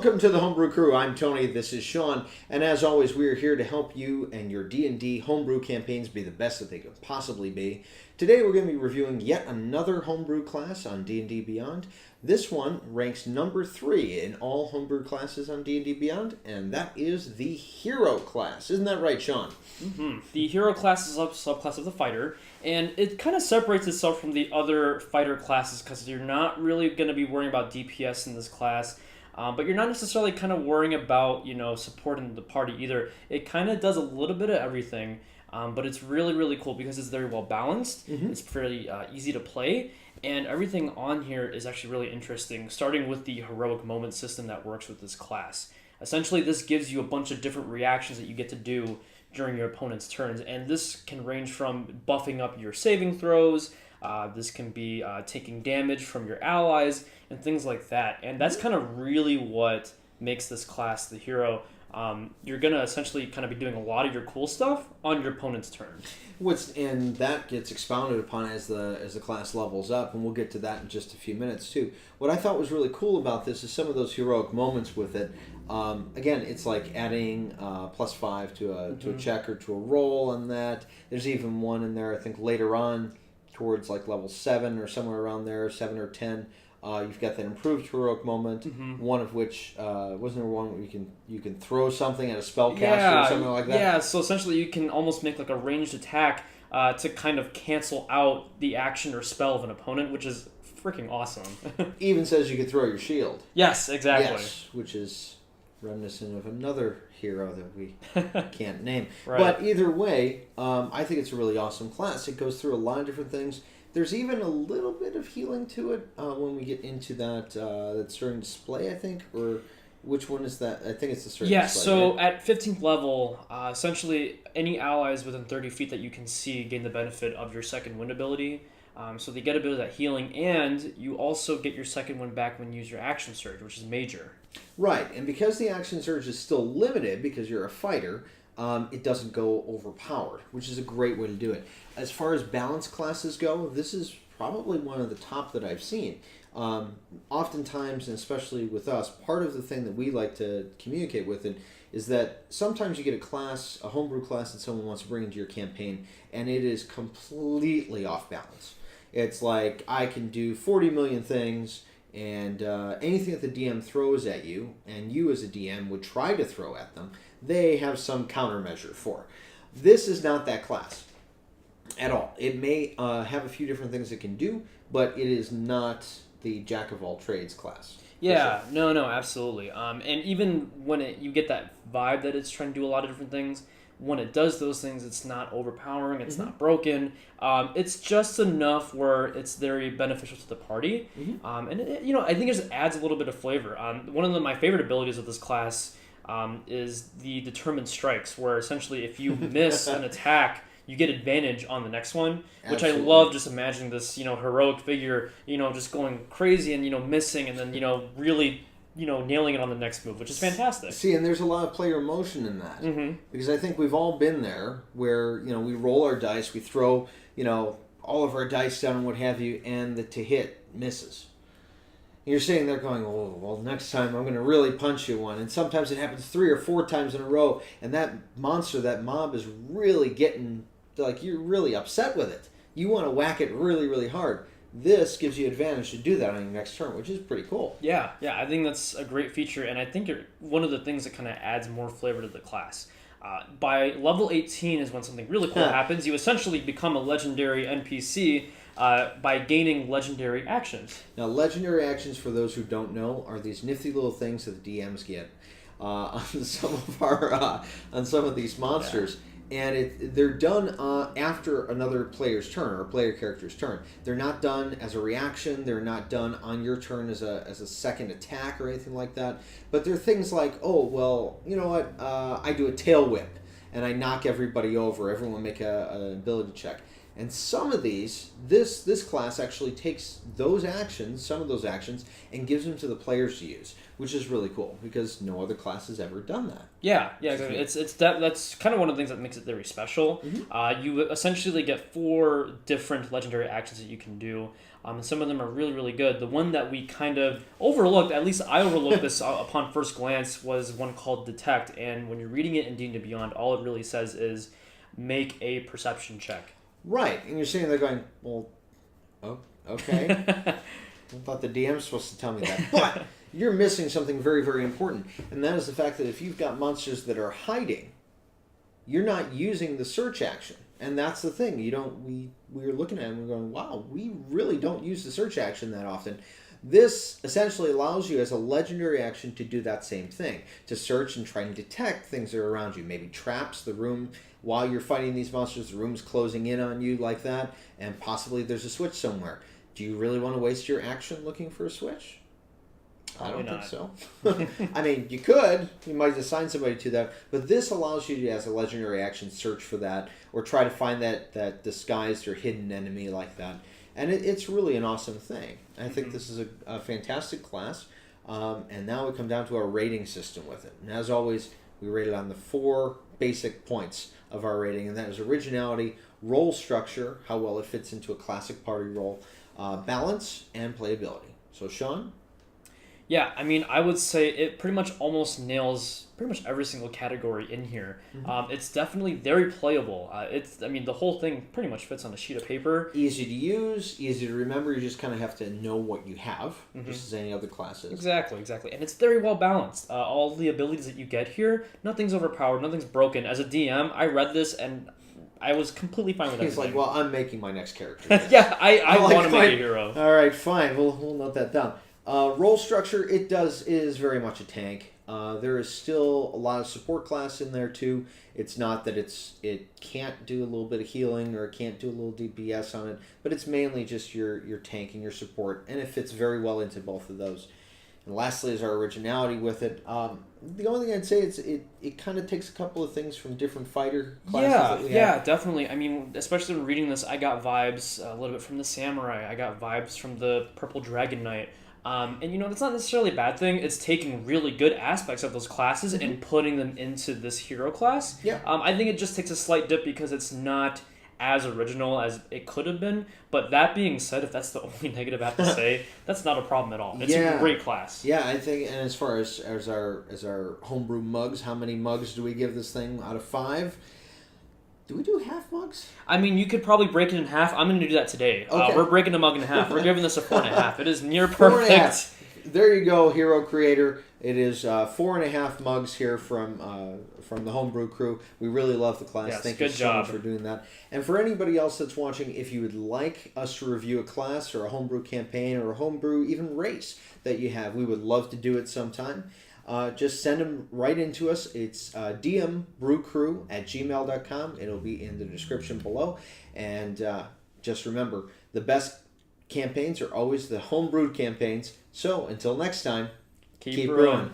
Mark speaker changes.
Speaker 1: Welcome to the Homebrew Crew. I'm Tony, this is Sean, and as always, we are here to help you and your D&D homebrew campaigns be the best that they could possibly be. Today we're going to be reviewing yet another homebrew class on D&D Beyond. This one ranks number 3 in all homebrew classes on D&D Beyond, and that is the Hero class. Isn't that right, Sean?
Speaker 2: Mm-hmm. The Hero class is a subclass of the Fighter, and it kind of separates itself from the other Fighter classes because you're not really going to be worrying about DPS in this class. But you're not necessarily kind of worrying about, supporting the party either. It kind of does a little bit of everything, but it's really, really cool because it's very well balanced. Mm-hmm. It's pretty easy to play, and everything on here is actually really interesting, starting with the heroic moment system that works with this class. Essentially, this gives you a bunch of different reactions that you get to do during your opponent's turns, and this can range from buffing up your saving throws. This can be taking damage from your allies and things like that. And that's kind of really what makes this class the Hero. You're going to essentially kind of be doing a lot of your cool stuff on your opponent's turn.
Speaker 1: And that gets expounded upon as the class levels up, and we'll get to that in just a few minutes too. What I thought was really cool about this is some of those heroic moments with it. Again, it's like adding +5 to a check or to a roll on that. There's even one in there, I think, later on towards like level 7 or somewhere around there, 7 or 10. You've got that improved heroic moment. Mm-hmm. One of which wasn't there one where you can throw something at a spellcaster or something like that?
Speaker 2: Yeah. So essentially, you can almost make like a ranged attack to kind of cancel out the action or spell of an opponent, which is freaking awesome.
Speaker 1: Even says you can throw your shield.
Speaker 2: Yes, exactly.
Speaker 1: Yes, which is reminiscent of another hero that we can't name.
Speaker 2: Right.
Speaker 1: But either way, I think it's a really awesome class. It goes through a lot of different things. There's even a little bit of healing to it when we get into that stirring display, I think, or which one is that? I think it's the stirring display.
Speaker 2: Yeah, so
Speaker 1: right?
Speaker 2: at 15th level, essentially any allies within 30 feet that you can see gain the benefit of your second wind ability. So they get a bit of that healing, and you also get your second wind back when you use your action surge, which is major.
Speaker 1: Right, and because the action surge is still limited, because you're a fighter, it doesn't go overpowered, which is a great way to do it. As far as balance classes go, this is probably one of the top that I've seen. Oftentimes, and especially with us, part of the thing that we like to communicate with it is that sometimes you get a homebrew class that someone wants to bring into your campaign, and it is completely off balance. It's like, I can do 40 million things, and anything that the DM throws at you, and you as a DM would try to throw at them, they have some countermeasure for. This is not that class at all. It may have a few different things it can do, but it is not the jack-of-all-trades class.
Speaker 2: Yeah, no, absolutely. And even when you get that vibe that it's trying to do a lot of different things, when it does those things, it's not overpowering, it's not broken. It's just enough where it's very beneficial to the party. Mm-hmm. And I think it just adds a little bit of flavor. One of my favorite abilities of this class is the Determined Strikes, where essentially if you miss an attack, you get advantage on the next one, which Absolutely. I love just imagining this, heroic figure, just going crazy and, missing and then, really, nailing it on the next move, which is fantastic.
Speaker 1: See, and there's a lot of player emotion in that. Mm-hmm. Because I think we've all been there where, we roll our dice, we throw, all of our dice down and what have you, and the to hit misses. You're sitting there going, oh, well, next time I'm going to really punch you one. And sometimes it happens 3 or 4 times in a row, and that monster, that mob is really getting, you're really upset with it. You want to whack it really, really hard. This gives you advantage to do that on your next turn, which is pretty cool.
Speaker 2: Yeah, I think that's a great feature, and I think one of the things that kind of adds more flavor to the class. By level 18 is when something really cool happens. You essentially become a legendary NPC by gaining legendary actions.
Speaker 1: Now, legendary actions, for those who don't know, are these nifty little things that the DMs get on some of these monsters. Yeah. And they're done after another player's turn, or a player character's turn. They're not done as a reaction. They're not done on your turn as a second attack or anything like that. But they're things like, oh, well, you know what? I do a tail whip, and I knock everybody over. Everyone make an ability check. And some of these, this class actually takes those actions, some of those actions, and gives them to the players to use, which is really cool because no other class has ever done that.
Speaker 2: Yeah, exactly. That's kind of one of the things that makes it very special. You essentially get 4 different legendary actions that you can do. And some of them are really, really good. The one that we kind of overlooked, at least I overlooked this upon first glance, was one called Detect. And when you're reading it in D&D Beyond, all it really says is make a perception check.
Speaker 1: Right, and you're sitting there going, well, oh, okay. I thought the DM was supposed to tell me that. But you're missing something very, very important. And that is the fact that if you've got monsters that are hiding, you're not using the search action. And that's the thing. We were looking at it and we're going, wow, we really don't use the search action that often. This essentially allows you as a legendary action to do that same thing. To search and try and detect things that are around you. Maybe traps, the room, while you're fighting these monsters, the room's closing in on you like that. And possibly there's a switch somewhere. Do you really want to waste your action looking for a switch? I don't think so. I mean, you could. You might assign somebody to that. But this allows you to, as a legendary action, search for that or try to find that disguised or hidden enemy like that. And it's really an awesome thing. I think this is a fantastic class. And now we come down to our rating system with it. And as always, we rate it on the 4 basic points of our rating. And that is originality, role structure, how well it fits into a classic party role, balance, and playability. So, Sean?
Speaker 2: Yeah, I mean, I would say it pretty much almost nails pretty much every single category in here. It's definitely very playable. The whole thing pretty much fits on a sheet of paper.
Speaker 1: Easy to use, easy to remember. You just kind of have to know what you have, just as any other classes.
Speaker 2: Exactly. And it's very well balanced. All the abilities that you get here, nothing's overpowered, nothing's broken. As a DM, I read this and I was completely fine with everything.
Speaker 1: He's like, well, I'm making my next character.
Speaker 2: Yeah, I want to make a hero.
Speaker 1: All right, fine. We'll note that down. Role structure, it is very much a tank. There is still a lot of support class in there too. It's not that it can't do a little bit of healing or it can't do a little DPS on it, but it's mainly just your tank and your support, and it fits very well into both of those. And lastly is our originality with it. The only thing I'd say is it kind of takes a couple of things from different fighter classes that we have. Yeah,
Speaker 2: definitely. I mean, especially when reading this, I got vibes a little bit from the Samurai. I got vibes from the Purple Dragon Knight. And that's not necessarily a bad thing. It's taking really good aspects of those classes and putting them into this hero class.
Speaker 1: Yeah.
Speaker 2: I think it just takes a slight dip because it's not as original as it could have been. But that being said, if that's the only negative I have to say, that's not a problem at all. It's a great class.
Speaker 1: Yeah, I think, and as far as our homebrew mugs, how many mugs do we give this thing out of 5? Do we do half mugs?
Speaker 2: I mean, you could probably break it in half. I'm going to do that today.
Speaker 1: Okay.
Speaker 2: We're breaking a mug in half. We're giving this a 4.5. It is near perfect.
Speaker 1: There you go, Hero Creator. It is 4.5 mugs here from the Homebrew Crew. We really love the class.
Speaker 2: Yes,
Speaker 1: Thank you so much for doing that. And for anybody else that's watching, if you would like us to review a class or a homebrew campaign or a homebrew even race that you have, we would love to do it sometime. Just send them right into us. It's dmbrewcrew@gmail.com. It'll be in the description below. And just remember, the best campaigns are always the homebrewed campaigns. So until next time, keep brewing.